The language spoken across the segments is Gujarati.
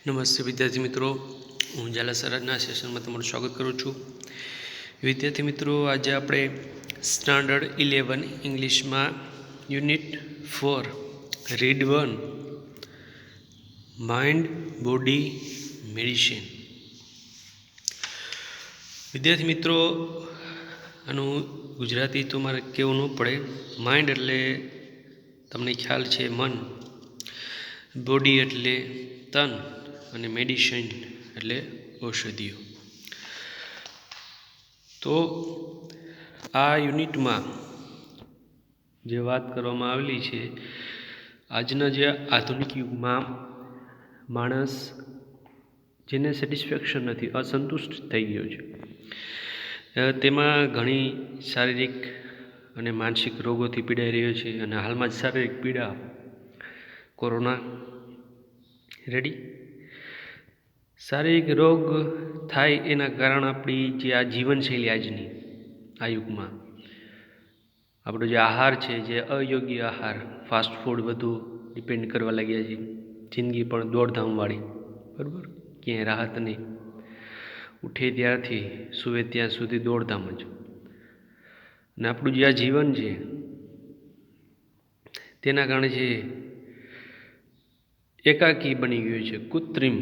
નમસ્તે વિદ્યાર્થી મિત્રો, હું ઝાલા સરાજના સેશનમાં તમારું સ્વાગત કરું છું. વિદ્યાર્થી મિત્રો, આજે આપણે સ્ટાન્ડર્ડ 11 ઇંગ્લિશમાં unit 4 read 1 mind body medicine. વિદ્યાર્થી મિત્રો, આનું ગુજરાતી તો મારે કહેવું ન પડે. માઇન્ડ એટલે તમને ખ્યાલ છે મન, બોડી એટલે તન અને મેડિસિન એટલે ઔષધિઓ. તો આ યુનિટમાં જે વાત કરવામાં આવેલી છે, આજના જે આધુનિક યુગમાં માણસ જેને સેટિસ્ફેક્શન નથી, અસંતુષ્ટ થઈ ગયો છે, તેમાં ઘણી શારીરિક અને માનસિક રોગોથી પીડાઈ રહ્યો છે. અને હાલમાં જ શારીરિક પીડા કોરોના રેડી. શારીરિક રોગ થાય એના કારણ આપણી જે આ જીવનશૈલી આજની આ યુગમાં આપણો જે આહાર છે, જે અયોગ્ય આહાર, ફાસ્ટ ફૂડ વધુ ડિપેન્ડ કરવા લાગ્યા છે. જિંદગી પણ દોડધામવાળી, બરાબર, ક્યાંય રાહત નહીં. ઉઠે ત્યારથી સૂવે ત્યાં સુધી દોડધામ જ. અને આપણું જે આ જીવન છે તેના કારણે જે એકાકી બની ગયું છે, કૃત્રિમ.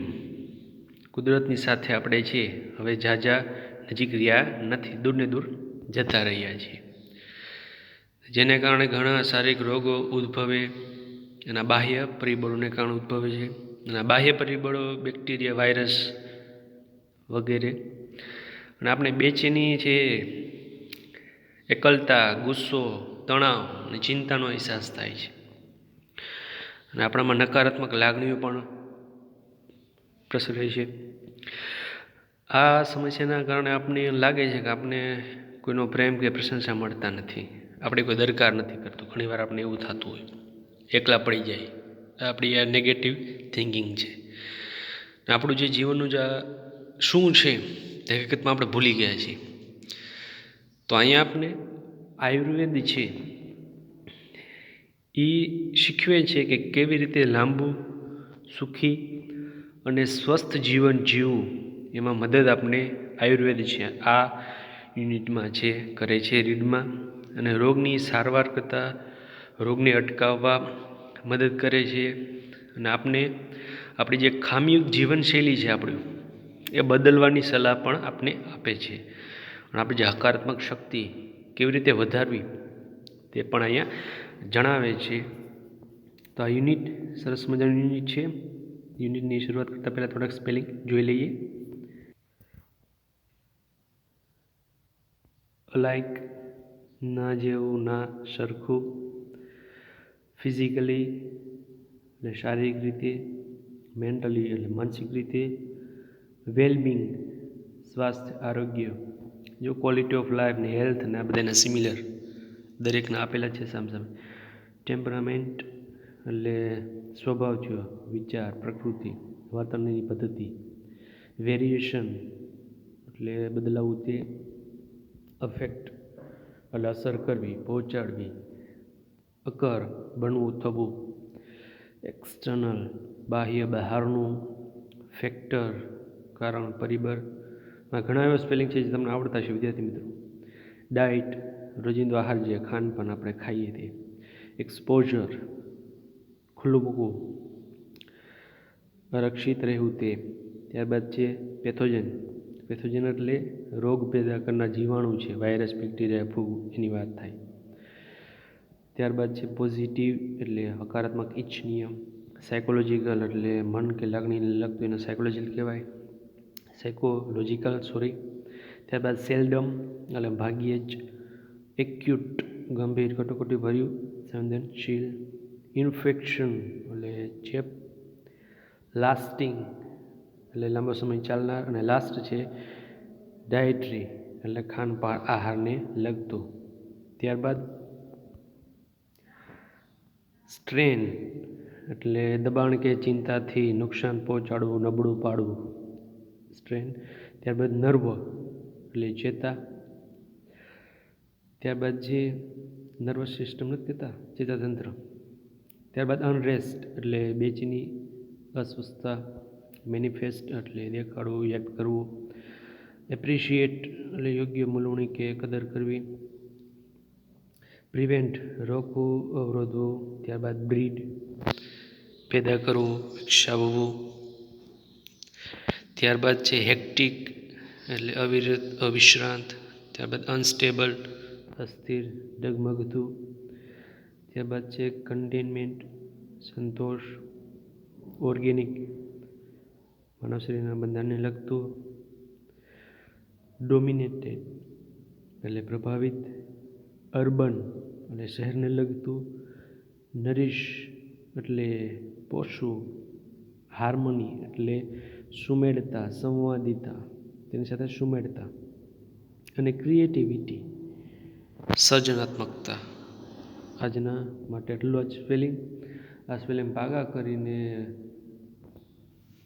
કુદરતની સાથે આપણે છે હવે ઝાઝા નજીક રહ્યા નથી, દૂરને દૂર જતા રહ્યા છીએ, જેને કારણે ઘણા શારીરિક રોગો ઉદ્ભવે. એના બાહ્ય પરિબળોને કારણે ઉદ્ભવે છે. અને બાહ્ય પરિબળો બેક્ટેરિયા, વાયરસ વગેરે. અને આપણે બેચેની છે, એકલતા, ગુસ્સો, તણાવ અને ચિંતાનો અહેસાસ થાય છે. અને આપણામાં નકારાત્મક લાગણીઓ પણ પ્રસરે છે. આ સમસ્યાના કારણે આપણને લાગે છે કે આપણે કોઈનો પ્રેમ કે પ્રશંસા મળતા નથી, આપણે કોઈ દરકાર નથી કરતું. ઘણીવાર આપણે એવું થતું હોય, એકલા પડી જાય. આપણી આ નેગેટિવ થિંકિંગ છે. આપણું જે જીવનનું જે શું છે તે હકીકતમાં આપણે ભૂલી ગયા છીએ. તો અહીંયા આપણે આયુર્વેદ છે એ શીખવે છે કે કેવી રીતે લાંબુ, સુખી અને સ્વસ્થ જીવન જીવવું. એમાં મદદ આપણે આયુર્વેદ છે આ યુનિટમાં છે કરે છે, રીડમાં. અને રોગની સારવાર કરતાં રોગને અટકાવવા મદદ કરે છે. અને આપણે આપણી જે ખામીયુક્ત જીવનશૈલી છે આપણું, એ બદલવાની સલાહ પણ આપણે આપે છે. અને આપણી જે હકારાત્મક શક્તિ કેવી રીતે વધારવી તે પણ અહીંયા જણાવે છે. તો આ યુનિટ સરસ મજાનું યુનિટ છે. યુનિટની શરૂઆત કરતાં પહેલાં થોડાક સ્પેલિંગ જોઈ લઈએ. અલાઇક, ના જેવું, ના સરખું. ફિઝિકલી એટલે શારીરિક રીતે. મેન્ટલી એટલે માનસિક રીતે. વેલબિંગ સ્વાસ્થ્ય, આરોગ્ય. જો ક્વોલિટી ઓફ લાઈફ ને હેલ્થ ને આ બધાના સિમિલર દરેકના આપેલા છે સામ સામે. ટેમ્પરામેન્ટ એટલે સ્વભાવ છે, વિચાર, પ્રકૃતિ, વર્તનની પદ્ધતિ. વેરિએશન એટલે બદલાવું તે. અફેક્ટ એટલે અસર કરવી, પહોંચાડવી. અકર બનવું, થવું. એક્સટર્નલ બાહ્ય, બહારનું. ફેક્ટર કારણ, પરિબળ. ઘણા એવા સ્પેલિંગ છે જે તમને આવડતા છે વિદ્યાર્થી મિત્રો. ડાયટ રોજિંદો આહાર, જે ખાનપાન આપણે ખાઈએ તે. એક્સપોઝર ખુલ્લું મૂકવું, રક્ષિત રહેવું તે. ત્યારબાદ છે પેથોજન. પેથોજન એટલે રોગ પેદા કરનાર જીવાણુ છે, વાયરસ, બેક્ટેરિયા, ફૂગ, એની વાત થાય. ત્યારબાદ છે પોઝિટિવ એટલે હકારાત્મક, ઈચ્છનીય. સાયકોલોજીકલ એટલે મન કે લાગણીને લગતું, એને સાયકોલોજીકલ કહેવાય. સાયકોલોજીકલ ત્યારબાદ સેલ્ડમ એટલે ભાગ્યે જ. એક્યુટ ગંભીર, કટોકટી ભર્યું, સંવેદનશીલ. ઇન્ફેક્શન એટલે ચેપ. લાસ્ટિંગ એટલે લાંબો સમય ચાલનાર. અને લાસ્ટ છે ડાયટરી એટલે ખાનપાન, આહારને લગતું. ત્યારબાદ સ્ટ્રેન એટલે દબાણ કે ચિંતાથી નુકસાન પહોંચાડવું, નબળું પાડવું, સ્ટ્રેન. ત્યારબાદ નર્વ એટલે ચેતા. ત્યારબાદ જે નર્વસ સિસ્ટમ નથી કહેતા, ચેતાતંત્ર. ત્યારબાદ અનરેસ્ટ એટલે બેચેની, અસ્વસ્થતા, મેનિફેસ્ટ એટલે દેખાડવું, વ્યક્ત કરવું. એપ્રિશિએટ એટલે યોગ્ય મૂલવણી કે કદર કરવી. પ્રિવેન્ટ રોકવું, અવરોધવું. ત્યારબાદ બ્રીડ પેદા કરવું, વિકસાવવું. ત્યારબાદ છે હેક્ટિક એટલે અવિરત, અવિશ્રાંત. ત્યારબાદ અનસ્ટેબલ અસ્થિર, ડગમગતું. ત્યારબાદ છે કન્ટેનમેન્ટ સંતોષ. ઓર્ગેનિક માનવ શરીરના બંધારણને લગતું. ડોમિનેટેડ એટલે પ્રભાવિત. અર્બન એટલે શહેરને લગતું. નરીશ એટલે પોષવું. હાર્મોની એટલે સુમેળતા, સંવાદિતા, તેની સાથે સુમેળતા. અને ક્રિએટિવિટી સર્જનાત્મકતા. આજના માટે એટલું જ સ્પેલિંગ. આ સ્પેલિંગ પાકા કરીને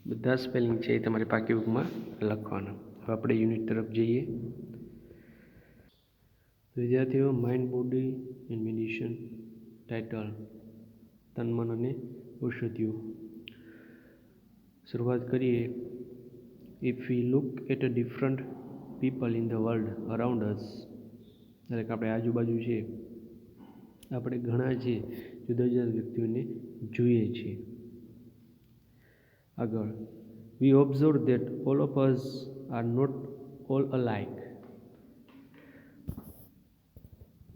બધા સ્પેલિંગ છે એ તમારી પાકી બુકમાં લખવાના. હવે આપણે યુનિટ તરફ જઈએ. વિદ્યાર્થીઓ, mind, body and medicine. Title તન, મન અને ઔષધિઓ. શરૂઆત કરીએ. If we look at a different people in the world around us, એટલે કે આપણે આજુબાજુ છે, આપણે ઘણા છે જુદા જુદા વ્યક્તિઓને જોઈએ છીએ. આગળ, we observe that all of us are not all alike.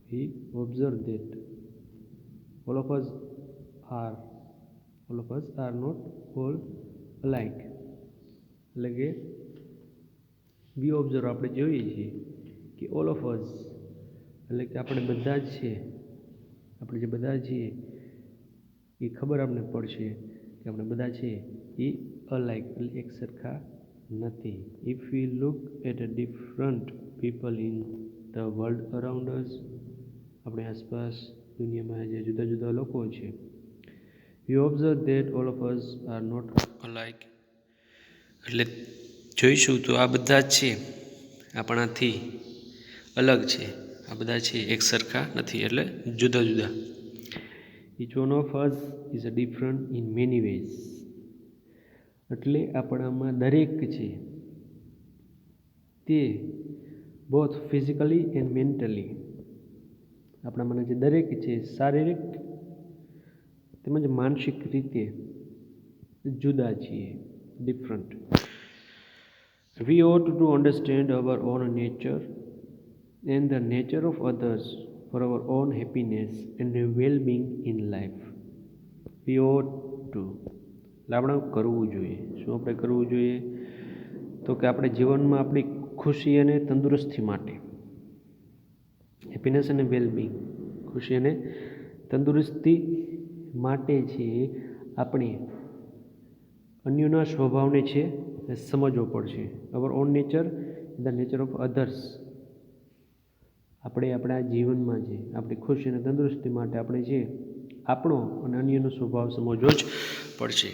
We observe that all of us are not all alike. એટલે કે વી ઓબ્ઝર્વ આપણે જોઈએ છીએ કે ઓલ ઓફ અસ એટલે કે આપણે બધા જ છે, આપણે જે બધા છીએ એ ખબર આપણને પડશે કે આપણે બધા છે એ અલાઇક એટલે એક સરખા નથી. If we look at a different people in the world around us, આપણી આસપાસ દુનિયામાં જે જુદા જુદા લોકો છે, we observe that all of us are not alike એટલે જોઈશું તો આ બધા જ છે આપણાથી અલગ છે, આ બધા છે એક સરખા નથી એટલે જુદા જુદા. Each one of us is a different in many ways એટલે આપણામાં દરેક છે તે બોથ ફિઝિકલી એન્ડ મેન્ટલી, આપણામાં જે દરેક છે શારીરિક તેમજ માનસિક રીતે જુદા છીએ, different. We ought to understand our own nature and the nature of others for our own happiness and well-being in life. We ought to એટલે આપણે કરવું જોઈએ. શું આપણે કરવું જોઈએ? તો કે આપણે જીવનમાં આપણી ખુશી અને તંદુરસ્તી માટે, હેપીનેસ અને વેલબિંગ, ખુશી અને તંદુરસ્તી માટે છે આપણે અન્યોના સ્વભાવને છે સમજવો પડશે. અવર on nature, the nature of others, આપણે આપણા જીવનમાં છે આપણી ખુશી અને તંદુરસ્તી માટે આપણે છે આપણો અને અન્યનો સ્વભાવ સમજવો જ પડશે.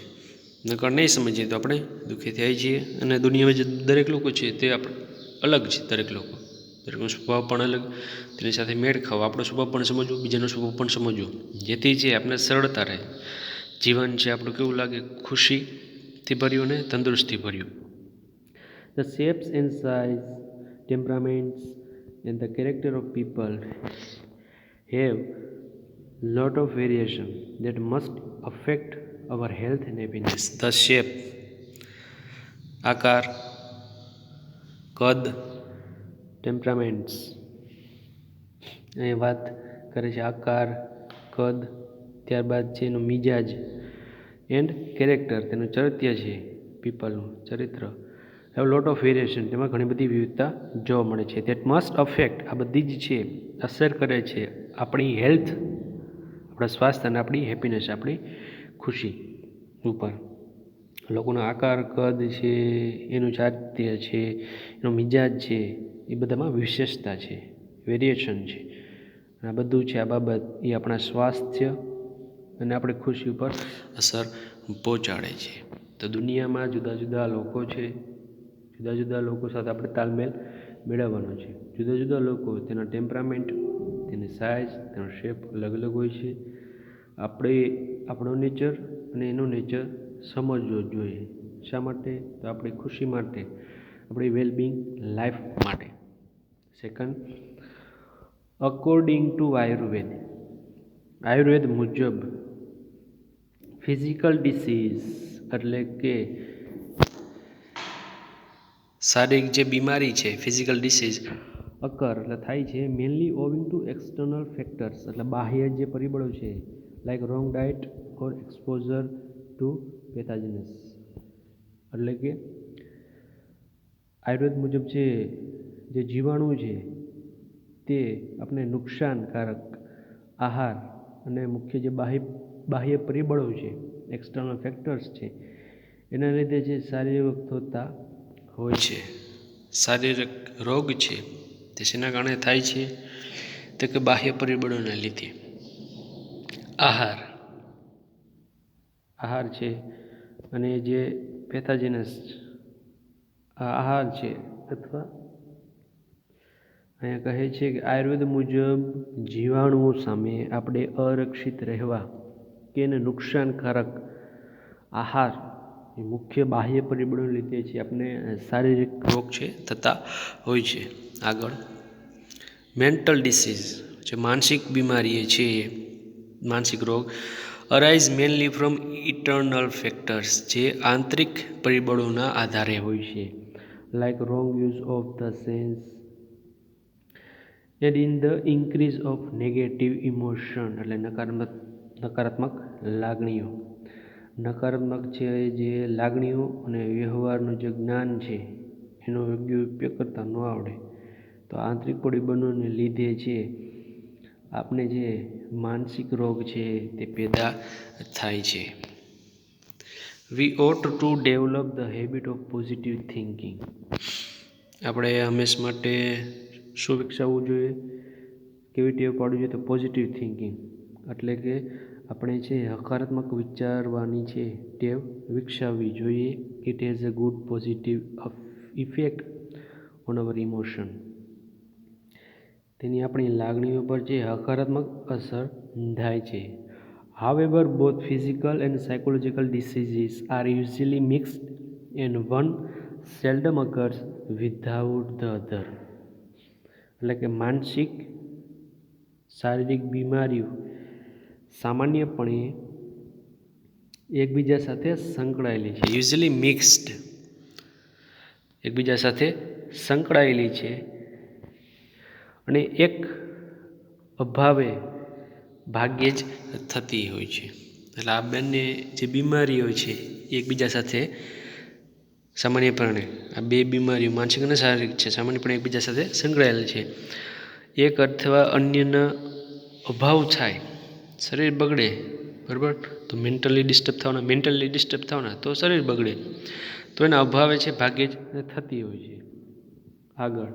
નકર નહીં સમજીએ તો આપણે દુઃખી થાય છીએ. અને દુનિયામાં જે દરેક લોકો છે તે આપણે અલગ છે, દરેકનો સ્વભાવ પણ અલગ, તેની સાથે મેળ ખાવો, આપણો સ્વભાવ પણ સમજવો, બીજાનો સ્વભાવ પણ સમજવો, જેથી છે આપણે સરળતા રહે. જીવન છે આપણું કેવું લાગે? ખુશીથી ભર્યું અને તંદુરસ્તી ભર્યું. The shapes and size, temperaments and the character of people have lot of variation that must affect our health and happiness. The shape આકાર, કદ, ટેમ્પરામેન્ટ્સ અહીં વાત કરે છે આકાર, કદ, ત્યારબાદ છે એનું મિજાજ, એન્ડ કેરેક્ટર તેનું ચરિત્ર છે, પીપલનું ચરિત્ર. હેવ લોટ ઓફ વેરિએશન તેમાં ઘણી બધી વિવિધતા જોવા મળે છે. દેટ મસ્ટ અફેક્ટ આ બધી જ છે અસર કરે છે આપણી હેલ્થ, આપણા સ્વાસ્થ્ય અને આપણી હેપીનેસ, આપણી ખુશી ઉપર. લોકોનો આકાર, કદ છે, એનું ચારિત્ર્ય છે, એનો મિજાજ છે, એ બધામાં વિશેષતા છે, વેરિએશન છે. આ બધું છે આ બાબત એ આપણા સ્વાસ્થ્ય અને આપણી ખુશી ઉપર અસર પહોંચાડે છે. તો દુનિયામાં જુદા જુદા લોકો છે, જુદા જુદા લોકો સાથે આપણે તાલમેલ મેળવવાનો છે. જુદા જુદા લોકો તેના ટેમ્પરામેન્ટ, તેની સાઇઝ, તેનો શેપ અલગ અલગ હોય છે. આપણે આપણો નેચર અને એનો નેચર સમજવો જોઈએ. શા માટે? તો આપણી ખુશી માટે, આપણી વેલબિંગ લાઈફ માટે. સેકન્ડ, અકોર્ડિંગ ટુ આયુર્વેદ મુજબ ફિઝિકલ ડિસીઝ એટલે કે શારીરિક જે બીમારી છે, ફિઝિકલ ડિસીઝ અકર એટલે થાય છે mainly owing two external factors એટલે બાહ્ય જે પરિબળો છે, લાઈક રોંગ ડાયટ ઓર એક્સપોઝર ટુ પેથોજેન્સ. એટલે કે આયુર્વેદ મુજબ જે જીવાણુ છે તે આપણે નુકસાનકારક આહાર અને મુખ્ય જે બાહ્ય પરિબળો છે, એક્સટર્નલ ફેક્ટર્સ છે, એના લીધે જે શારીરિક થતા હોય છે, શારીરિક રોગ છે તે શેના કારણે થાય છે? તો કે બાહ્ય પરિબળોના લીધે. આહાર છે અને જે પેથોજેનસ આહાર છે, અથવા અહીંયા કહે છે કે આયુર્વેદ મુજબ જીવાણુઓ સામે આપણે અરક્ષિત રહેવા કે એને નુકસાનકારક આહાર એ મુખ્ય બાહ્ય પરિબળોને લીધે છે આપણે શારીરિક રોગ છે થતા હોય છે. આગળ, મેન્ટલ ડિસીઝ જે માનસિક બીમારી છે, માનસિક રોગ arise mainly from internal factors જે આંતરિક પરિબળોના આધારે હોય છે, like wrong use of the sense and in the increase of negative emotion એટલે નકારાત્મક લાગણીઓ. નકારાત્મક છે જે લાગણીઓ અને વ્યવહારનું જે જ્ઞાન છે એનો યોગ્ય ઉપયોગ કરતા ન આવડે તો આંતરિક પરિબળોને લીધે છે આપણે જે માનસિક રોગ છે તે પેદા થાય છે. We ought to develop the habit of positive thinking. આપણે હંમેશ માટે શું વિકસાવવું જોઈએ? કેવી ટેવ પાડવી જોઈએ? તો પોઝિટિવ થિંકિંગ એટલે કે આપણે છે હકારાત્મક વિચારવાની છે ટેવ વિકસાવવી જોઈએ. It has a good positive effect on our emotion. તેની આપણી લાગણીઓ પર જે હકારાત્મક અસર થાય છે. However, both physical and psychological diseases are usually mixed and one seldom occurs without the other. એટલે કે માનસિક શારીરિક બીમારીઓ સામાન્યપણે એકબીજા સાથે સંકળાયેલી છે, યુઝ્યુઅલી મિક્સ્ડ, એકબીજા સાથે સંકળાયેલી છે અને એક અભાવે ભાગ્યે જ થતી હોય છે. એટલે આ બંને જે બીમારીઓ છે એકબીજા સાથે સામાન્યપણે આ બે બીમારીઓ માનસિક અને શારીરિક છે સામાન્યપણે એકબીજા સાથે સંકળાયેલ છે. એક અથવા અન્યના અભાવ થાય, શરીર બગડે, બરાબર, તો મેન્ટલી ડિસ્ટર્બ થવાના તો શરીર બગડે, તો એના અભાવે છે ભાગ્યે જ થતી હોય છે. આગળ,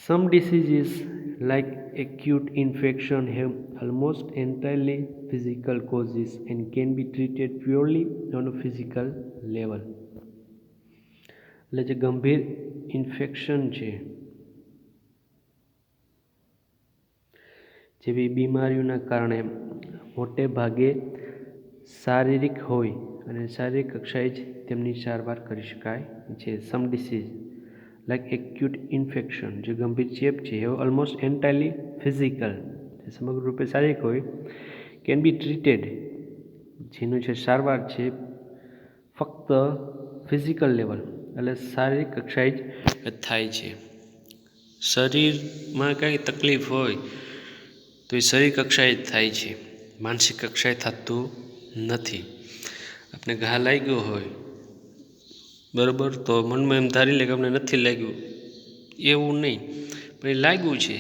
some diseases like acute infection have almost entirely physical causes and can be treated purely on a physical level. એટલે જે ગંભીર ઇન્ફેક્શન છે જેવી બીમારીઓના કારણે મોટે ભાગે શારીરિક હોય અને શારીરિક કક્ષાએ જ તેમની સારવાર કરી શકાય છે. સમ ડિસીઝ લાઈક એક્યુટ ઇન્ફેક્શન જે ગંભીર ચેપ છે એ ઓલમોસ્ટ એન્ટાયરલી ફિઝિકલ જે સમગ્ર રૂપે શારીરિક હોય, કેન બી ટ્રીટેડ જેનું છે સારવાર છે ફક્ત ફિઝિકલ લેવલ એટલે શારીરિક કક્ષાએ જ થાય છે. શરીરમાં કંઈ તકલીફ હોય તો એ શરીર કક્ષાએ જ થાય છે, માનસિક કક્ષાએ થતું નથી. આપણે ઘા લાગ્યો હોય, બરાબર, તો મનમાં એમ ધારી લે કે અમને નથી લાગ્યું, એવું નહીં, પણ એ લાગ્યું છે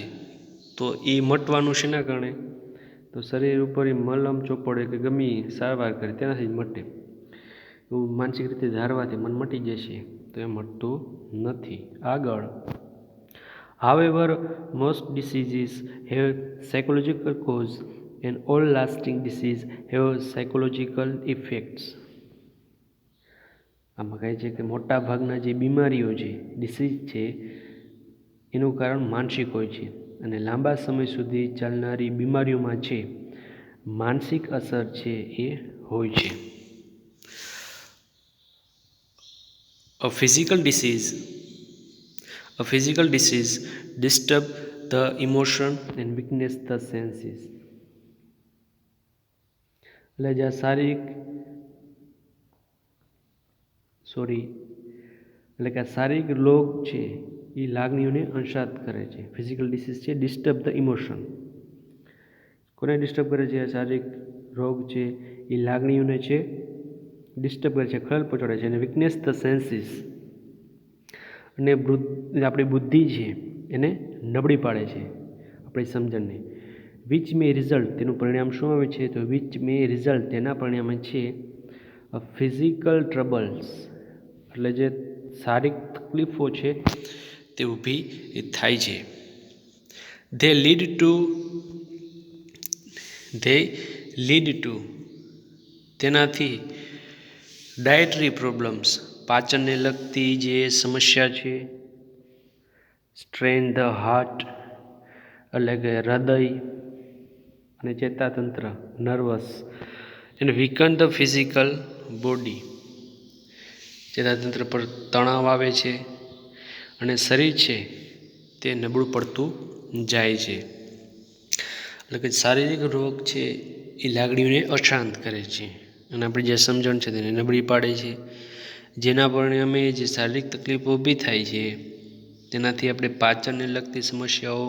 તો એ મટવાનું શેના કારણે? તો શરીર ઉપર એ મલમ ચોપડે કે ગમે સારવાર કરે તેનાથી જ મટે. એવું માનસિક રીતે ધારવાથી મન મટી જશે તો એ મટતું નથી. આગળ, however, most diseases have psychological cause and all lasting disease have psychological effects. આમાં કહે છે કે મોટા ભાગના જે બીમારીઓ છે, ડિસીઝ છે, એનું કારણ માનસિક હોય છે અને લાંબા સમય સુધી ચાલનારી બીમારીઓમાં છે માનસિક અસર છે એ હોય છે. A physical disease disturb the emotion and weakness the senses. એટલે જે શારીરિક રોગ છે એ લાગણીઓને અંશાત કરે છે. ફિઝિકલ ડિસીઝ છે ડિસ્ટર્બ ધ ઇમોશન. કોને ડિસ્ટર્બ કરે છે? શારીરિક રોગ છે એ લાગણીઓને છે ડિસ્ટર્બ કરે છે, ખલેલ પહોંચાડે છે. અને વીકનેસ ધ સેન્સીસ, અને આપણી બુદ્ધિ છે એને નબળી પાડે છે, આપણી સમજણને. વિચ મે રિઝલ્ટ, તેનું પરિણામ શું આવે છે? તો વિચ મે રિઝલ્ટ, તેના પરિણામે છે ફિઝિકલ ટ્રબલ્સ, એટલે જે શારીરિક તકલીફો છે તે ઊભી થાય છે. ધે લીડ ટુ તેનાથી ડાયટરી પ્રોબ્લેમ્સ, પાચનને લગતી જે સમસ્યા છે. સ્ટ્રેન ધ હાર્ટ, એટલે કે હૃદય અને ચેતાતંત્ર, નર્વસ, અને વીકન ધ ફિઝિકલ બોડી, ચેતાતંત્ર પર તણાવ આવે છે અને શરીર છે તે નબળું પડતું જાય છે. એટલે કે શારીરિક રોગ છે એ લાગણીઓને અશાંત કરે છે અને આપણી જે સમજણ છે તેને નબળી પાડે છે, જેના પરિણામે જે શારીરિક તકલીફો ઊભી થાય છે તેનાથી આપણે પાચનને લગતી સમસ્યાઓ,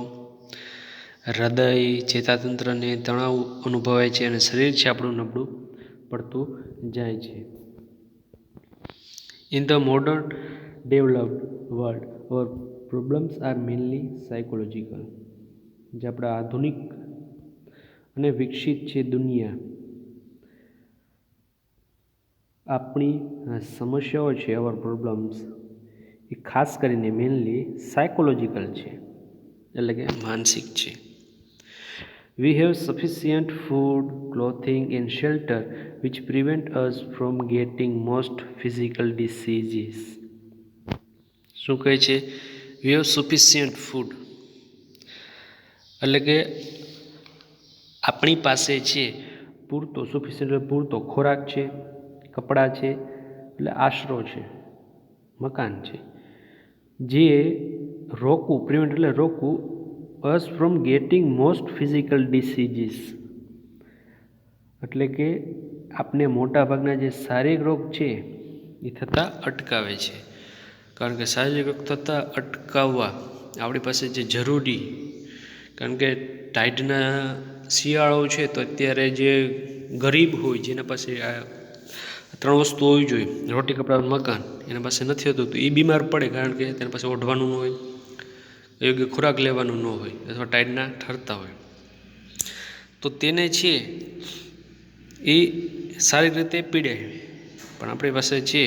હૃદય, ચેતાતંત્રને તણાવ અનુભવાય છે અને શરીર છે આપણું નબળું પડતું જાય છે. In the modern developed world, our problems are mainly psychological. જે આપણા આધુનિક અને વિકસિત છે દુનિયા, આપણી સમસ્યાઓ છે, અવર પ્રોબ્લેમ્સ, એ ખાસ કરીને મેનલી સાયકોલોજીકલ છે, એટલે કે માનસિક છે. We have sufficient food, clothing and shelter which prevent us from getting most physical diseases. શું કહે છે? We have sufficient food, એટલે કે આપણી પાસે છે પૂરતો ખોરાક છે, કપડાં છે, એટલે આશરો છે, મકાન છે, જે પ્રિવેન્ટ એટલે રોકવું us from getting most physical diseases, એટલે કે આપણે મોટાભાગના જે શારીરિક રોગ છે એ થતાં અટકાવે છે. કારણ કે શારીરિક રોગ થતાં અટકાવવા આપણી પાસે જે જરૂરી, કારણ કે ટાઈડના શિયાળો છે તો અત્યારે જે ગરીબ હોય, જેના પાસે આ 3 વસ્તુ હોવી જોઈએ, રોટી, કપડાં, મકાન, એના પાસે નથી હોતું તો એ બીમાર પડે, કારણ કે તેના પાસે ઓઢવાનું ન હોય, યોગ્ય ખોરાક લેવાનું ન હોય, અથવા ટાઈડના ઠરતા હોય, તો તેને છે એ સારી રીતે પીડે. પણ આપણી પાસે છે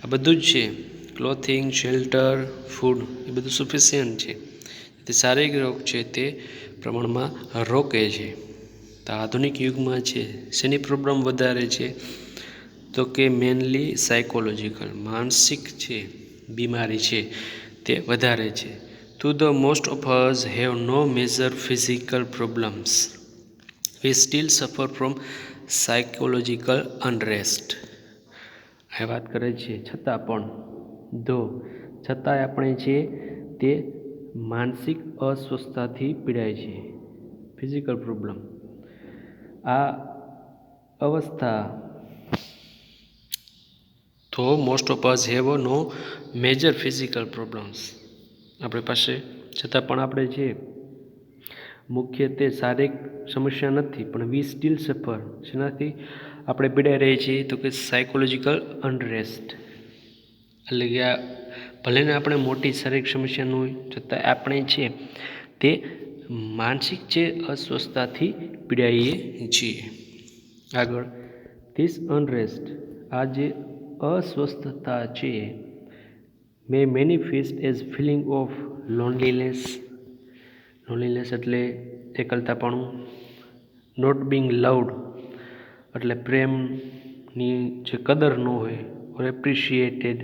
આ બધું જ છે, ક્લોથિંગ, શેલ્ટર, ફૂડ, એ બધું સફિશિયન્ટ છે. તે શારીરિક રોગ છે તે પ્રમાણમાં રોકે છે. તો આધુનિક યુગમાં છે શેની પ્રોબ્લેમ વધારે છે? તો કે મેનલી સાયકોલોજીકલ, માનસિક છે બીમારી છે તે વધારે છે. To the most of us have no major physical problems. We still suffer from psychological unrest. આ વાત કરે છે છતાં પણ, છતાંય આપણે છે તે માનસિક અસ્વસ્થતાથી પીડાય છે, ફિઝિકલ પ્રોબ્લેમ. આ અવસ્થા તો most of us have no major physical problems, આપણી પાસે છતાં પણ આપણે છે મુખ્યત્વે શારીરિક સમસ્યા નથી, પણ વી સ્ટીલ સફર, શેનાથી આપણે પીડાઈ રહીએ છીએ? તો કે સાયકોલોજીકલ અનરેસ્ટ, એટલે કે ભલે ને આપણે મોટી શારીરિક સમસ્યા ન હોય છતાં આપણે છે તે માનસિક છે અસ્વસ્થતાથી પીડાઈએ છીએ. આગળ, ધીસ અનરેસ્ટ, આ જે અસ્વસ્થતા છે, may manifest as feeling of loneliness એટલે એકલતાપણું, નોટ બિંગ લવડ એટલે પ્રેમની જે કદર ન હોય, ઓર એપ્રિશિએટેડ,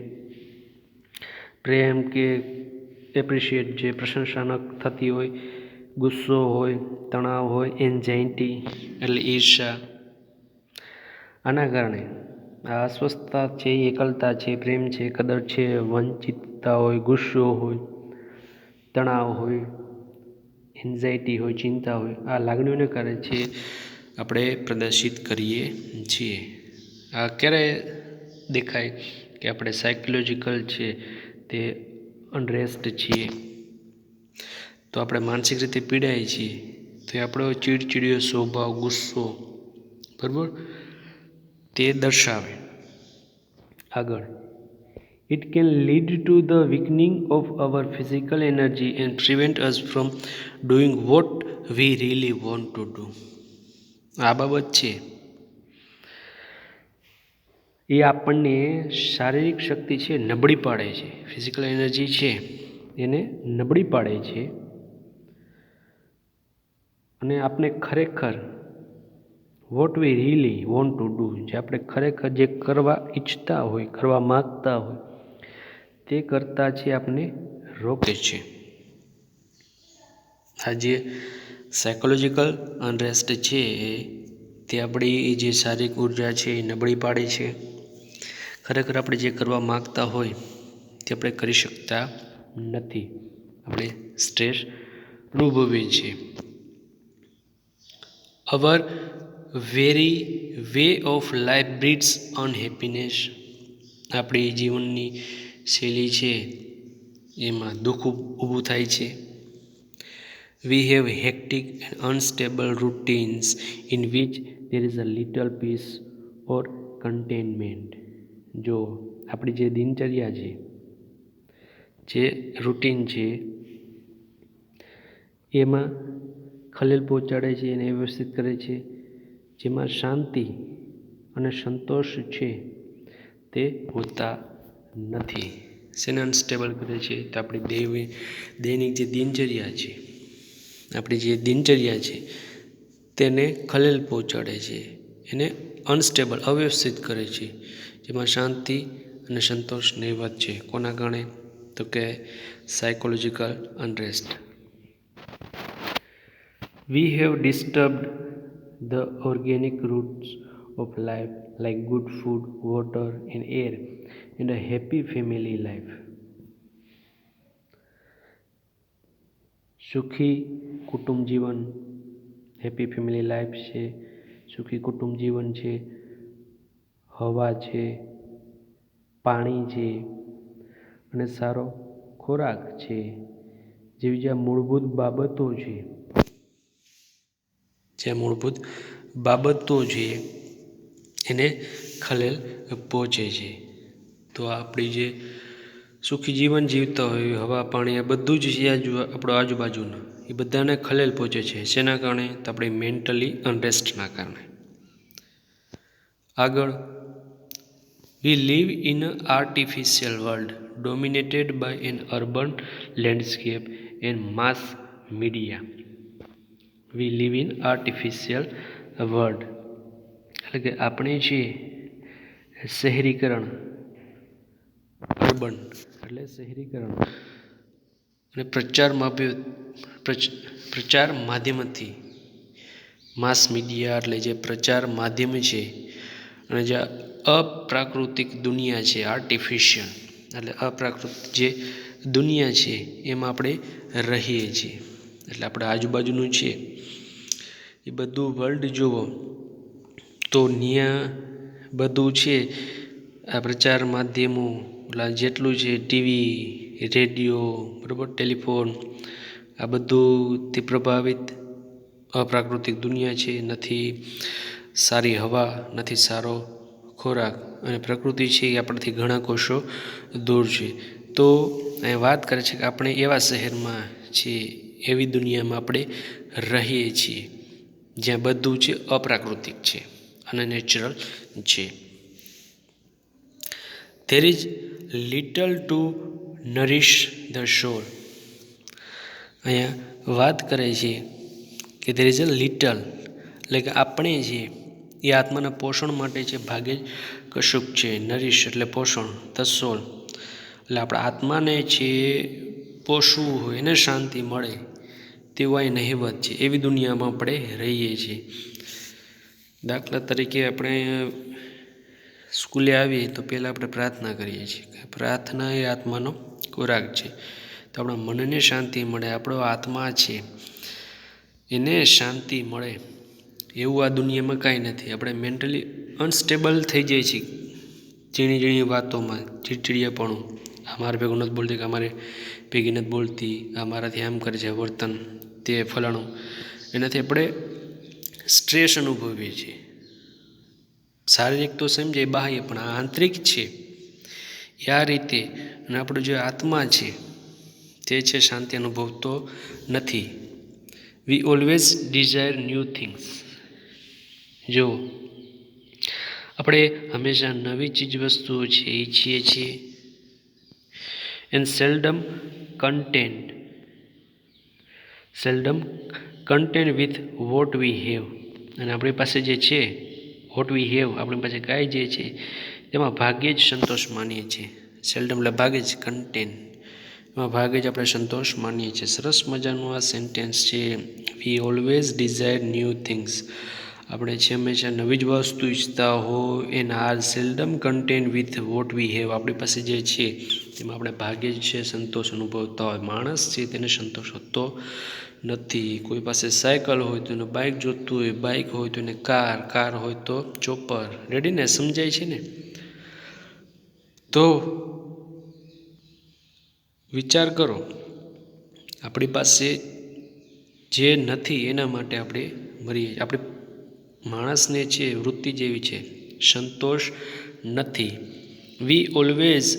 પ્રેમ કે એપ્રિશિએટ જે પ્રશંસા ન થતી હોય, ગુસ્સો હોય, તણાવ હોય, એન્ઝાયટી એટલે ઈર્ષા. આના કારણે આ અસ્વસ્થતા છે, એકલતા છે, પ્રેમ છે, કદર છે, વંચિતતા હોય, ગુસ્સો હોય, તણાવ હોય, એન્ઝાયટી હોય, ચિંતા હોય, આ લાગણીઓને કારણે છે આપણે પ્રદર્શિત કરીએ છીએ. આ ક્યારે દેખાય કે આપણે સાયકોલોજીકલ છે તે અનરેસ્ટ છીએ, તો આપણે માનસિક રીતે પીડાઈએ છીએ, તો એ આપણો ચીડચીડિયો સ્વભાવ, ગુસ્સો, બરાબર, તે દર્શાવે. આગળ, it can lead to the weakening of our physical energy and prevent us from doing what we really want to do. આ બાબત છે એ આપણને શારીરિક શક્તિ છે નબળી પાડે છે, ફિઝિકલ એનર્જી છે એને નબળી પાડે છે, અને આપણે ખરેખર vote we really want to do, જે આપણે ખરેખર જે કરવા ઈચ્છતા હોય, કરવા માગતા હોય તે કરતાં છે આપણે રોકે છે. આ જે સાયકોલોજીકલ અનરેસ્ટ છે તે આપણી જે શારીરિક ઉર્જા છે એ નબળી પાડે છે. ખરેખર આપણે જે કરવા માગતા હોય તે આપણે કરી શકતા નથી, આપણે સ્ટ્રેસ અનુભવીએ છીએ. અવર very way of life breeds અનહેપીનેસ. આપણી જીવનની શૈલી છે એમાં દુઃખ ઊભું થાય છે. We have hectic and unstable routines in which there is a little peace or contentment. જો આપણી જે દિનચર્યા છે, જે રૂટીન છે એમાં ખલેલ પહોંચાડે છે અને વ્યવસ્થિત કરે છે, જેમાં શાંતિ અને સંતોષ છે તે હોતા નથી. શેને અનસ્ટેબલ કરે છે? તો આપણી દૈનિક જે દિનચર્યા છે, આપણી જે દિનચર્યા છે તેને ખલેલ પહોંચાડે છે, એને અનસ્ટેબલ, અવ્યવસ્થિત કરે છે, જેમાં શાંતિ અને સંતોષ નહિવત છે. કોના કારણે? તો કે psychological અનરેસ્ટ. We have disturbed the organic roots of life like good food, water and air and a happy family life. સુખી કુટુંબ જીવન, હેપી ફેમિલી લાઈફ છે, સુખી કુટુંબ જીવન છે, હવા છે, પાણી છે અને સારો ખોરાક છે, જેવી જ્યાં મૂળભૂત બાબતો છે, જ્યાં મૂળભૂત બાબતો છે એને ખલેલ પહોંચે છે. તો આપણી જે સુખી જીવન જીવતા હોય, હવા, પાણી, આ બધું જ છે આપણો આજુબાજુનું, એ બધાને ખલેલ પહોંચે છે. શેના કારણે? તો આપણી મેન્ટલી અનરેસ્ટના કારણે. આગળ, we live in an artificial world dominated by an urban landscape and mass media. We live in artificial world, એટલે કે આપણે છે શહેરીકરણ, અર્બન એટલે શહેરીકરણ અને પ્રચાર માધ્યમથી, માસ મીડિયા એટલે જે પ્રચાર માધ્યમ છે, અને જે અપ્રાકૃતિક દુનિયા છે, આર્ટિફિશિયલ એટલે અપ્રાકૃતિક જે દુનિયા છે એમાં આપણે રહીએ છીએ. એટલે આપણે આજુબાજુનું છે એ બધું વર્લ્ડ જુઓ તો ત્યાં બધું છે આ પ્રચાર માધ્યમો, જેટલું છે ટીવી, રેડિયો, બરાબર, ટેલિફોન, આ બધુંથી પ્રભાવિત અપ્રાકૃતિક દુનિયા છે. નથી સારી હવા, નથી સારો ખોરાક, અને પ્રકૃતિ છે એ આપણાથી ઘણા કોષો દૂર છે. તો અહીં વાત કરે છે કે આપણે એવા શહેરમાં છીએ, એવી દુનિયામાં આપણે રહીએ છીએ જ્યાં બધું છે અપ્રાકૃતિક છે અને નેચરલ છે. There is little to nourish the soul. અહીંયા વાત કરે છે કે there is a little, એટલે કે આપણે છે એ આત્માના પોષણ માટે છે ભાગે જ કશુંક છે. નરીશ એટલે પોષણ, the soul એટલે આપણા આત્માને છે પોષવું હોય, એને શાંતિ મળે તેવું અહીં નહિવત છે. એવી દુનિયામાં આપણે રહીએ છીએ. દાખલા તરીકે આપણે સ્કૂલે આવીએ તો પહેલાં આપણે પ્રાર્થના કરીએ છીએ. પ્રાર્થના એ આત્માનો ખોરાક છે. તો આપણા મનને શાંતિ મળે, આપણો આત્મા છે એને શાંતિ મળે એવું આ દુનિયામાં કાંઈ નથી. આપણે મેન્ટલી અનસ્ટેબલ થઈ જાય છીએ ઝીણી ઝીણી વાતોમાં, ચીડચીડિયાપણું, આ મારે ભેગું નથી બોલતી, કે અમારે ભેગી નથી બોલતી, આ મારાથી આમ કરે છે વર્તન, તે ફલાણું, એનાથી આપણે સ્ટ્રેસ અનુભવીએ છીએ. શારીરિક તો સમજાય, બાહ્ય પણ આંતરિક છે એ આ રીતે. અને આપણો જે આત્મા છે તે છે શાંતિ અનુભવતો નથી. We always desire new things. જો આપણે હંમેશા નવી ચીજ વસ્તુઓ છે ઈચ્છીએ છીએ. And seldom content with what we have. અને આપણી પાસે જે છે વોટ વી હેવ, આપણી પાસે કાંઈ જે છે તેમાં ભાગ્યે જ સંતોષ માનીએ છીએ. સેલ્ડમ એટલે ભાગે જ, કન્ટેન્ટ એમાં ભાગે જ આપણે સંતોષ માનીએ છીએ. સરસ મજાનું આ સેન્ટેન્સ છે. We always desire new things. આપણે છે હંમેશા નવી જ વસ્તુ ઈચ્છતા હોય. And are seldom content with what we have. આપણી પાસે જે છે તેમાં આપણે ભાગ્યે જ છે સંતોષ અનુભવતા હોય. માણસ છે તેને સંતોષ હોતો નથી. કોઈ પાસે સાયકલ હોય તો એને બાઇક જોતું હોય, બાઇક હોય તો એને કાર હોય તો ચોપર. રેડી ને? સમજાય છે ને? તો વિચાર કરો, આપણી પાસે જે નથી એના માટે આપણે મરીએ. આપણે માણસને છે વૃત્તિ જેવી છે, સંતોષ નથી. We always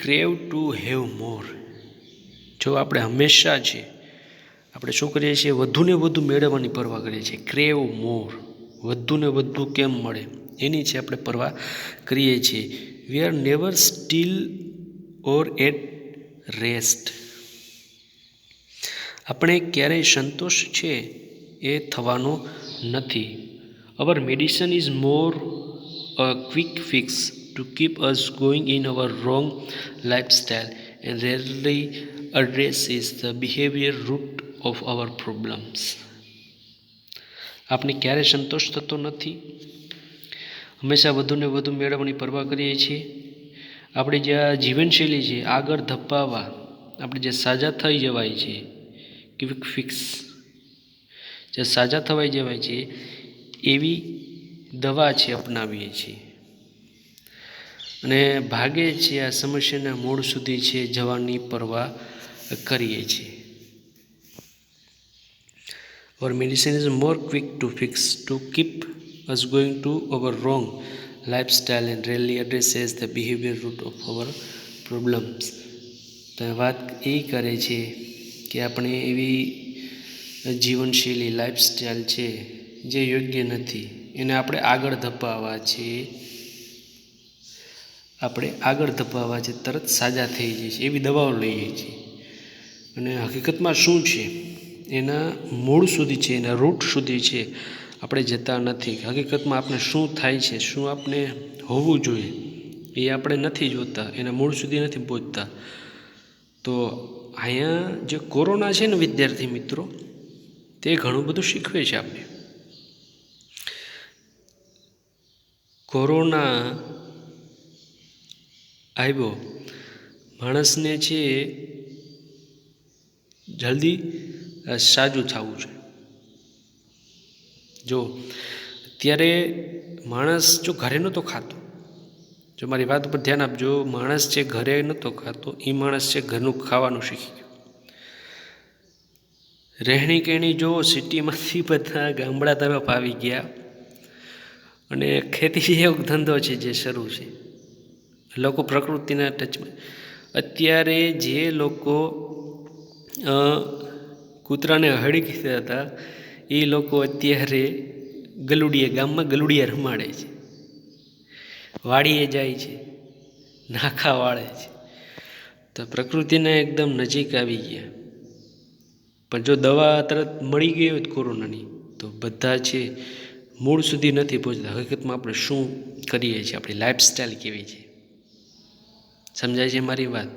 crave to have મોર. જો આપણે હંમેશા છે આપણે શું કરીએ છીએ? વધુને વધુ મેળવવાની પરવા કરીએ છીએ. ક્રેવ મોર, વધુને વધુ કેમ મળે એની છે આપણે પરવા કરીએ છીએ. We are never still or at rest. આપણે ક્યારેય સંતોષ છે એ થવાનો નથી. Our medicine is more a quick fix to keep us going in our wrong lifestyle and rarely addresses the behaviour root of our problems. આપણે ક્યારેય સંતોષ થતો નથી, હંમેશા વધુને વધુ મેળવવાની પરવા કરીએ છીએ. આપણી જે આ જીવનશૈલી છે આગળ ધપાવવા આપણે જે સાજા થઈ જવાય છે, ક્વિક ફિક્સ, જે સાજા થવાઈ જવાય છે એવી દવા છે અપનાવીએ છીએ. અને ભાગે છે આ સમસ્યાના મૂળ સુધી છે જવાની પરવા કરીએ છીએ. Our medicine is more quick to fix to keep us going to our wrong lifestyle and rarely addresses the behavior root of our problems. તો વાત એ કરે છે કે આપણે એવી જીવનશૈલી લાઈફસ્ટાઈલ છે જે યોગ્ય નથી એને આપણે આગળ ધપાવવા છે. તરત સાજા થઈ જાય છે એવી દવાઓ લઈએ છીએ. અને હકીકતમાં શું છે એના મૂળ સુધી છે, એના રૂટ સુધી છે આપણે જતા નથી. હકીકતમાં આપણે શું થાય છે, શું આપણે હોવું જોઈએ એ આપણે નથી જોતા, એના મૂળ સુધી નથી પહોંચતા. તો અહીંયા જે કોરોના છે ને વિદ્યાર્થી મિત્રો, તે ઘણું બધું શીખવે છે આપણે. કોરોના આવ્યો, માણસને છે જલ્દી સાજું થવું છે. જો અત્યારે માણસ જો ઘરે નહોતો ખાતો, જો મારી વાત ઉપર ધ્યાન આપજો, માણસ છે ઘરે નહોતો ખાતો, એ માણસ છે ઘરનું ખાવાનું શીખી ગયો. રહેણી કહેણી જો સિટીમાંથી બધા ગામડા તરફ આવી ગયા અને ખેતી એવો ધંધો છે જે શરૂ છે. લોકો પ્રકૃતિના ટચમાં. અત્યારે જે લોકો કૂતરાને હળી કીધા હતા એ લોકો અત્યારે ગામમાં ગલુડિયા રમાડે છે, વાડીએ જાય છે, નાખા વાળે છે. તો પ્રકૃતિના એકદમ નજીક આવી ગયા. પણ જો દવા તરત મળી ગઈ હોય કોરોનાની તો બધા છે મૂળ સુધી નથી પહોંચતા. હકીકતમાં આપણે શું કરીએ છીએ, આપણી લાઈફસ્ટાઈલ કેવી છે, સમજાય છે મારી વાત?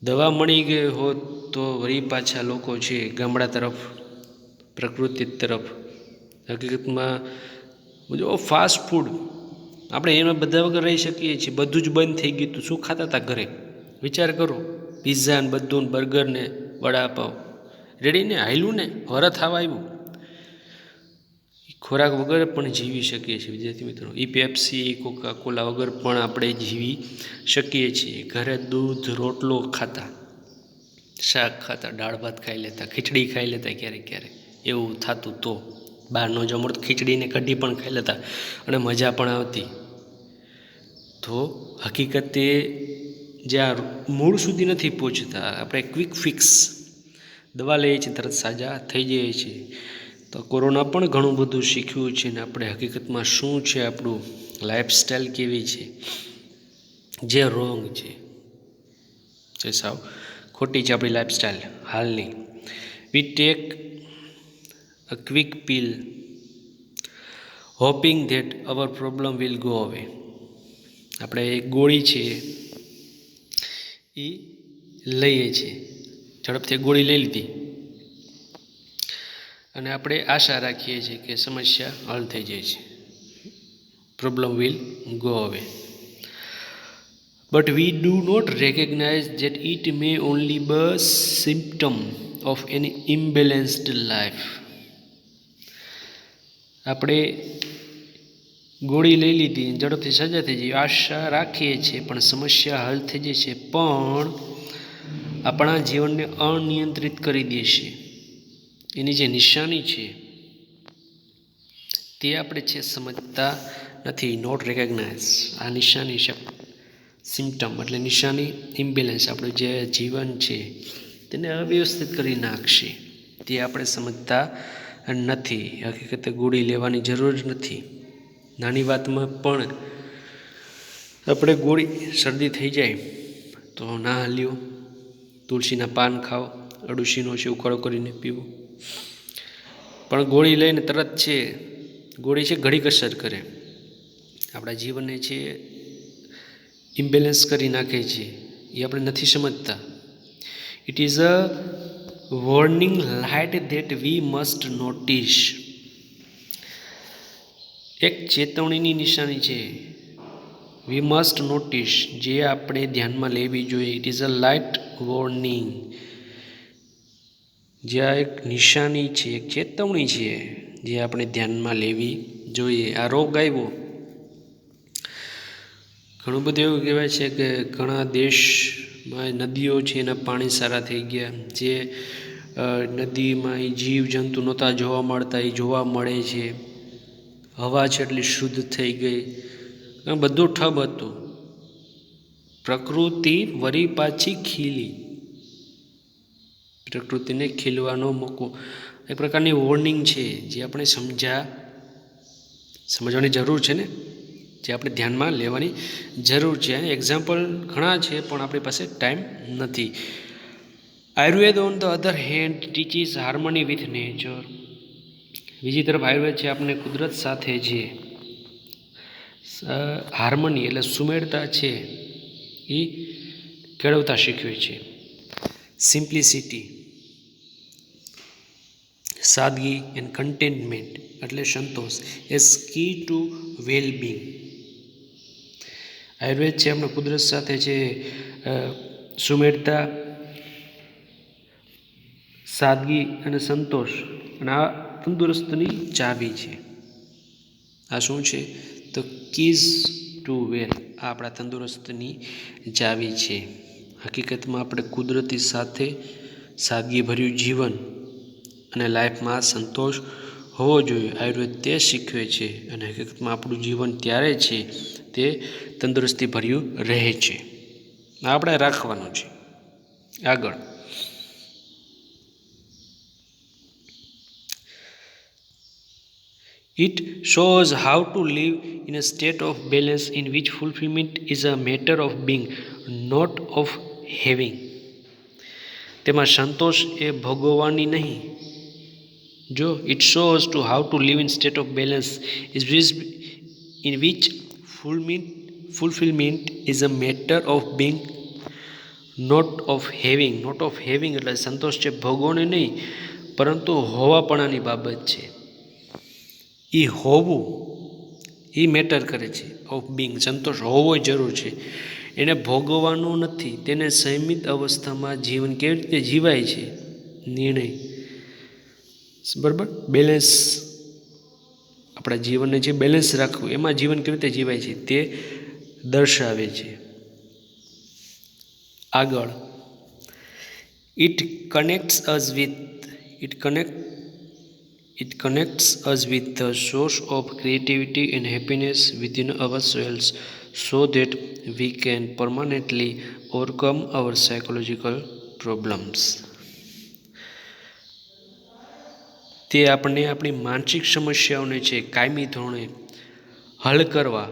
દવા મળી ગઈ હોત તો વળી પાછા લોકો છે ગામડા તરફ, પ્રકૃતિ તરફ. હકીકતમાં જો ફાસ્ટ ફૂડ આપણે એમાં બધા વગર રહી શકીએ છીએ. બધું જ બંધ થઈ ગયું હતું, શું ખાતા હતા ઘરે? વિચાર કરો. પિઝા ને બધું, બર્ગર ને વડાપાવ રેડી ને, હાયલું ને, વરત થવા આવ્યું. ખોરાક વગર પણ જીવી શકીએ છીએ વિદ્યાર્થી મિત્રો. એ પેપ્સી, કોકા કોલા વગર પણ આપણે જીવી શકીએ છીએ. ઘરે દૂધ રોટલો ખાતા, શાક ખાતા, દાળ ભાત ખાઈ લેતા, ખીચડી ખાઈ લેતા, ક્યારેક ક્યારેક એવું થતું. તો બહારનો જમણ ખીચડીને કઢી પણ ખાઈ લેતા અને મજા પણ આવતી. તો હકીકતે જ્યાં મૂળ સુધી નથી પહોંચતા, આપણે ક્વિક ફિક્સ દવા લઈએ છીએ, તરત સાજા થઈ જઈએ છીએ. તો કોરોના પણ ઘણું બધું શીખ્યું છે ને આપણે હકીકતમાં શું છે, આપણું લાઈફસ્ટાઈલ કેવી છે, જે રોંગ છે, જે સાવ ખોટી છે આપણી લાઈફસ્ટાઈલ હાલની. We take a quick pill hoping that our problem will go away. આપણે એક ગોળી છે એ લઈએ છીએ, ઝડપથી ગોળી લઈ લીધી અને આપણે આશા રાખીએ છીએ કે સમસ્યા હલ થઈ જાય છે, problem will go away. But we do not recognise that it may only be a symptom of an imbalanced life. આપણે ગોળી લઈ લીધી, ઝડપથી સજા થઈ જાય, આશા રાખીએ છીએ પણ સમસ્યા હલ થઈ જાય છે, પણ આપણા જીવનને અનિયંત્રિત કરી દેશે. એની જે નિશાની છે તે આપણે છે સમજતા નથી. નોટ રેકગ્નાઇઝ, આ નિશાની સિમ્ટમ એટલે નિશાની ઇમ્બેલેન્સ, આપણું જે જીવન છે તેને અવ્યવસ્થિત કરી નાખશે, તે આપણે સમજતા નથી. હકીકતે ગોળી લેવાની જરૂર જ નથી. નાની વાતમાં પણ આપણે ગોળી, શરદી થઈ જાય તો ના હાલ્યો, તુલસીના પાન ખાઓ, અડુશીનો છે ઉકાળો કરીને પીવો. પણ ગોળી લઈને તરત છે, ગોળી છે ઘડીક અસર કરે, આપણા જીવનને છે ઇમ્બેલેન્સ કરી નાખે છે, એ આપણે નથી સમજતા. It is a warning light that we must notice. એક ચેતવણીની નિશાની છે, વી મસ્ટ નોટિસ, જે આપણે ધ્યાનમાં લેવી જોઈએ. It is a light warning, જે આ એક નિશાની છે, એક ચેતવણી છે, જે આપણે ધ્યાનમાં લેવી જોઈએ. આ રોગ આવ્યો, ઘણું બધું એવું કહેવાય છે કે ઘણા દેશમાં નદીઓ છે એના પાણી સારા થઈ ગયા, જે નદીમાં એ જીવજંતુ નહોતા જોવા મળતા એ જોવા મળે છે. હવા છે એટલી શુદ્ધ થઈ ગઈ, બધું ઠપ હતું. પ્રકૃતિ વળી પાછી ખીલી, પ્રકૃતિને ખીલવાનો મોકો, એક પ્રકારની વોર્નિંગ છે જે આપણે સમજવાની જરૂર છે ને, જે આપણે ધ્યાનમાં લેવાની જરૂર છે. એક્ઝામ્પલ ઘણા છે પણ આપણી પાસે ટાઈમ નથી. Ayurveda on the other hand teaches harmony with nature. બીજી તરફ આયુર્વેદ છે આપણે કુદરત સાથે જે હાર્મની એટલે સુમેળતા છે એ કેળવતા શીખવે છે. સિમ્પ્લિસિટી, સાદગી એન્ડ કન્ટેન્ટમેન્ટ એટલે સંતોષ as key to wellbeing. Ayurveda છે આપણે કુદરત સાથે છે સુમેળતા, સાદગી અને સંતોષ, અને આ તંદુરસ્તની ચાવી છે. આ શું છે? તો કીઝ ટુ વેલ, આ આપણા તંદુરસ્તની ચાવી છે. હકીકતમાં આપણે કુદરતી સાથે સાદગીભર્યું જીવન અને લાઈફમાં સંતોષ હોવો જોઈએ, આયુર્વેદ તે શીખવે છે. અને હકીકતમાં આપણું જીવન ત્યારે છે તે તંદુરસ્તી ભર્યું રહે છે. આપણે રાખવાનું છે. આગળ It shows how to live in a state of balance in which fulfillment is a matter of being, not of having. તેમાં સંતોષ એ ભોગવવાની નહીં. જો it shows to how to live in state of balance in which fulfillment is a matter of being, not of having. Not of having એટલે સંતોષ છે ભોગવવાની નહીં, પરંતુ હોવાપણાની બાબત છે. એ હોવું એ મેટર કરે છે. ઓફ બિંગ, સંતોષ હોવો જરૂર છે, એને ભોગવવાનું નથી. તેને સંયમિત અવસ્થામાં જીવન કેવી રીતે જીવાય છે, નિર્ણય, બરાબર, બેલેન્સ, આપણા જીવનને જે બેલેન્સ રાખવું એમાં જીવન કેવી રીતે જીવાય છે તે દર્શાવે છે. આગળ, it connects us with the source of creativity and happiness within ourselves so that we can permanently overcome our psychological problems. તે આપણને આપણી માનસિક સમસ્યાઓને છે કાયમી ધોરણે હલ કરવા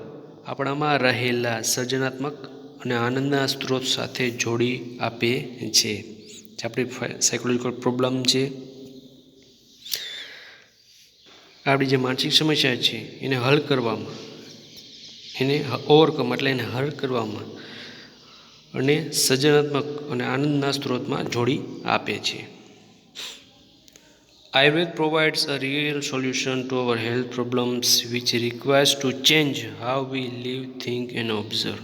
આપણામાં રહેલા સર્જનાત્મક અને આનંદના સ્ત્રોત સાથે જોડી આપે છે. જે આપણી સાયકોલોજીકલ પ્રોબ્લેમ છે, આપણી જે માનસિક સમસ્યા છે એને હલ કરવામાં, એને ઓવરકમ એટલે એને હલ કરવામાં અને સર્જનાત્મક અને આનંદના સ્ત્રોતમાં જોડી આપે છે. Ayurveda provides a real solution to our health problems which requires to change how we live, think and observe.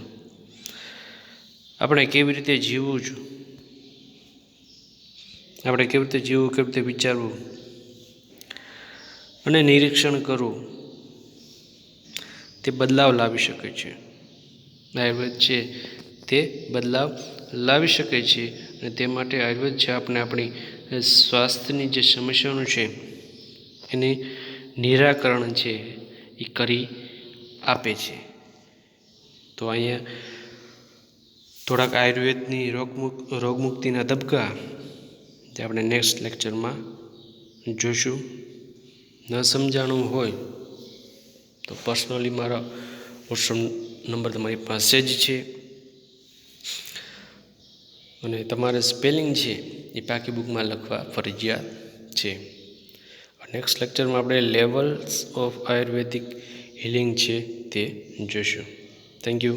આપણે કેવી રીતે જીવવું છું, આપણે કેવી રીતે જીવવું, કેવી રીતે વિચારવું અને નિરીક્ષણ કરવું, તે બદલાવ લાવી શકે છે. આયુર્વેદ છે તે બદલાવ લાવી શકે છે અને તે માટે આયુર્વેદ છે આપણે આપણી સ્વાસ્થ્યની જે સમસ્યાઓનું છે એને નિરાકરણ છે એ કરી આપે છે. તો અહીંયા થોડાક આયુર્વેદની રોગમુક્તિના તબક્કા જે આપણે નેક્સ્ટ લેક્ચરમાં જોઈશું. ન સમજાણું હોય તો પર્સનલી મારા વોટ્સઅપ નંબર તમારી પાસે જ છે અને તમારે સ્પેલિંગ છે એ પાકી બુકમાં લખવા ફરજિયાત છે. નેક્સ્ટ લેક્ચરમાં આપણે લેવલ્સ ઓફ આયુર્વેદિક હિલિંગ છે તે જોઈશું. Thank you.